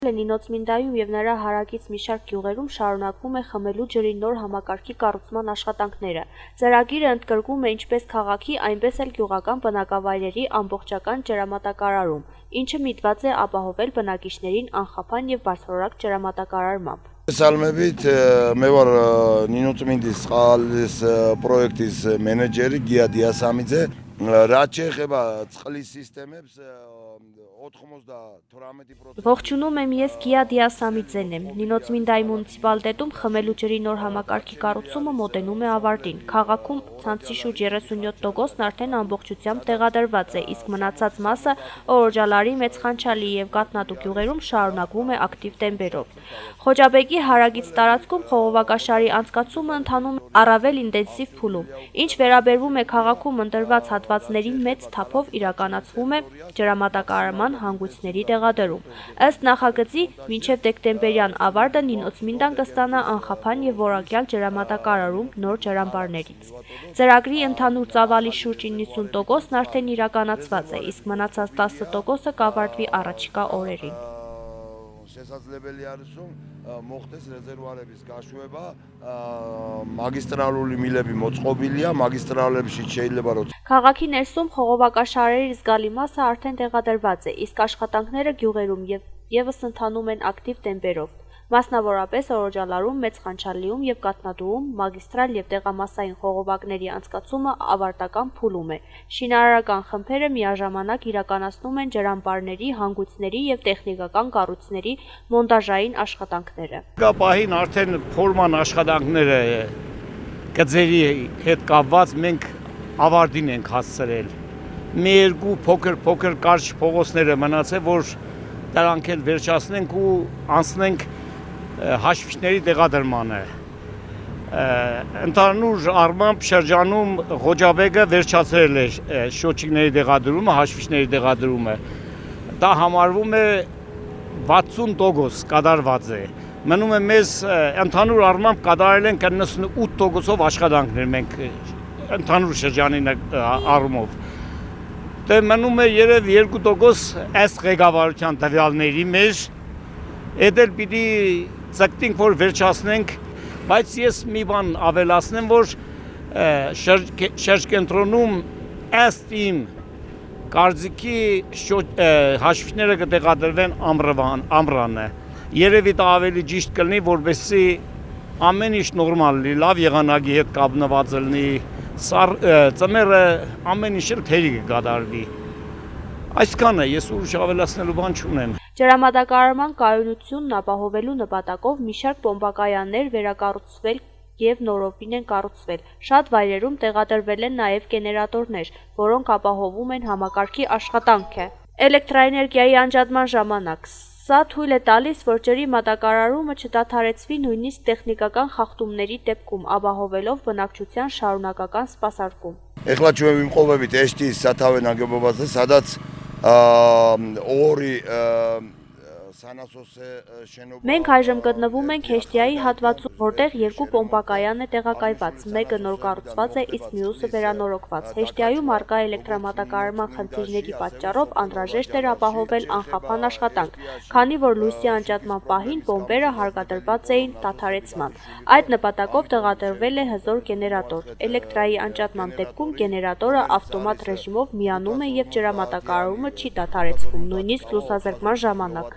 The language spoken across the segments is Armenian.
Նինոց Մինդայում և նրա հարակից մի շարք գյուղերում շարունակվում է խմելու ջրի նոր համակարգի կառուցման աշխատանքները։ Ծրագիրը ընդգրկում է ինչպես քաղաքի, այնպես էլ գյուղական բնակավայրերի ամբողջական ջրամատակարարում, ինչը միտված է ապահովել բնակիչներին անխափան և բարձրորակ ջրամատակարարմամբ։ Սալմեբիտ მე ვარ ნინოც მინდის წყლის პროექტის მენეჯერი გია დიასამიძე. რაც შეეხება წყლის სისტემებს 98%. Ողջունում եմ, ես Գիա Դիասամիձեն եմ։ Նինոց Մինդայի մունիցիպալիտետում խմելու ջրի նոր համակարգի կառուցումը մոտենում է ավարտին։ Քաղաքում ցանցի շուրջ 37%-ն արդեն ամբողջությամբ տեղադրված է, իսկ մնացած մասը Օրոջալարի, Մեծխանչալի և Կատնատու գյուղերում շարունակվում է ակտիվ տեմպերով։ Խոջաբեկի հարակից տարածքում խողովակաշարի անցկացումը ընթանում է առավել ինտենսիվ փուլում։ Ինչ վերաբերվում է քաղաքում ընտրված հատվածների մեծ թափով իրականացվում է ջրամատակարարման հանգույցների տեղադրում։ Ըստ նախագծի, մինչև դեկտեմբերյան ավարտը Նինոց Մինդան կստանա անխափան և որակյալ ջրամատակարարում նոր ջրամբարներից։ Ծրագրի ընդհանուր ծավալի շուրջ 90%-ն արդեն իրականացված է, իսկ մնացած 10%-ը կավարտվի առաջիկա օրերին։ შესაძლებელი არის რომ მოხდეს რეზერვარების გაშვება მაგისტრალური მილები მოწყობილია მაგისტრალებში შეიძლება რომ Քաղաքի ներսում խողովակաշարերի զգալի մասը արդեն տեղադրված է, իսկ աշխատանքները գյուղերում ևս ընթանում են ակտիվ տեմպերով։ Մասնավորապես Օրոջալարում, Մեծխանչալիում և Կատնատուում մագիստրալ և տեղամասային խողովակների անցկացումը ավարտական փուլում է։ Շինարարական խմբերը միաժամանակ իրականացնում են ջրամբարների, հանգույցների և տեխնիկական կառույցների մոնտաժային աշխատանքները։ Պահին արդեն փորման աշխատանքները գծերի հետ կապված մենք ավարտին ենք հասցրել։ Մի երկու փոքր կարճ փողոցները մնացել, որ դրանք էլ վերջացնենք ու անցնենք հաշվիչների տեղադրմանը։ Ընդհանուր առմամբ շրջանում Խոջաբեկը վերջացրել է շոչիկների տեղադրումը, հաշվիչների տեղադրումը։ Դա համարվում է 60% կատարված է։ Մնում է մեզ ընդհանուր առմամբ կատարել ենք 98%-ով աշխատանքներ մենք ընդհանուր շրջանի առումով։ Դե մնում է երև 2% ըստ ղեկավարության տվյալների մեջ։ Էդ էլ պիտի ցկտինք, որ վերջացնենք, բայց ես մի բան ավելացնեմ, որ շրջկենտրոնում ըստ իմ կարծիքի հաշվիչները կտեղադրվեն ամռանը։ Երևի դա ավելի ճիշտ կլինի, որպեսզի ամեն ինչ նորմալ լինի, լավ եղանակի հետ կապնված լինի, ծմերը ամեն ինչ էլ թերի կկատարվի։ Այսքանը, ես ուրիշ ավելացնելու բան չունեմ։ Ջրամատակարարման կայունությունն ապահովելու նպատակով մի շարք պոմպակայաններ վերակառուցվել և նորովին են կառուցվել։ Շատ վայրերում տեղադրվել են նաև գեներատորներ, որոնք ապահովում են համակարգի աշխատանքը էլեկտրաէներգիայի անջատման ժամանակ։ Սա թույլ է տալիս, որ ջրի մատակարարումը չդադարեցվի նույնիսկ տեխնիկական խախտումների դեպքում, ապահովելով բնակչության շարունակական սպասարկում։ ეხლა ჩვენ ვიმყოფებით ეშტის სათავე ნაგებობაზე, სადაც ორი սանասոսե շենობა Մենք այժմ գտնվում ենք Հեշտիայի հատվածում, որտեղ երկու պոմպակայան է տեղակայված, մեկը նոր կառուցված է, իսկ մյուսը վերանորոգված։ Հեշտիայում առկա էլեկտրամատակարարման խնդիրների պատճառով անհրաժեշտ էր ապահովել անխափան աշխատանք, քանի որ լույսի անջատման պահին պոմպերը հարկադրված էին դադարեցման։ Այդ նպատակով տեղադրվել է հզոր գեներատոր։ Էլեկտրայի անջատման դեպքում գեներատորը ավտոմատ ռեժիմով միանում է և ջրամատակարարումը չի դադարեցվում, նույնիսկ լուսազրկման ժամանակ։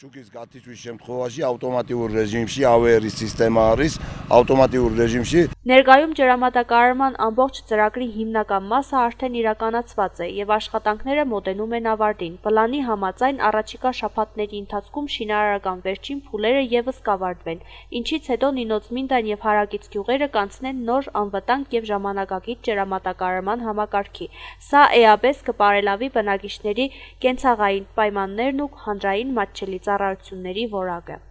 շուկից գաթիչვის შემთხვევაში ավտոմատიურ ռեժիմში AVR-ի սիստեմա არის, ավտոմատիურ ռեժիմში Ներկայում ջրամատակարարման ամբողջ ծրագրի հիմնական մասը արդեն իրականացված է և աշխատանքները մոտենում են ավարտին։ Պլանի համաձայն առաջիկա շաբաթների ընթացքում շինարարական վերջին փուլերը ևս կավարտվեն, ինչից հետո Նինոց Մինդան և հարակից գյուղերը կանցնեն նոր անվտանգ և ժամանակակից ջրամատակարարման համակարգի։ Սա էապես կբարելավի բնակիչների կենցաղային պայմաններն ու հանրային մատչելի ծառայությունների որակը։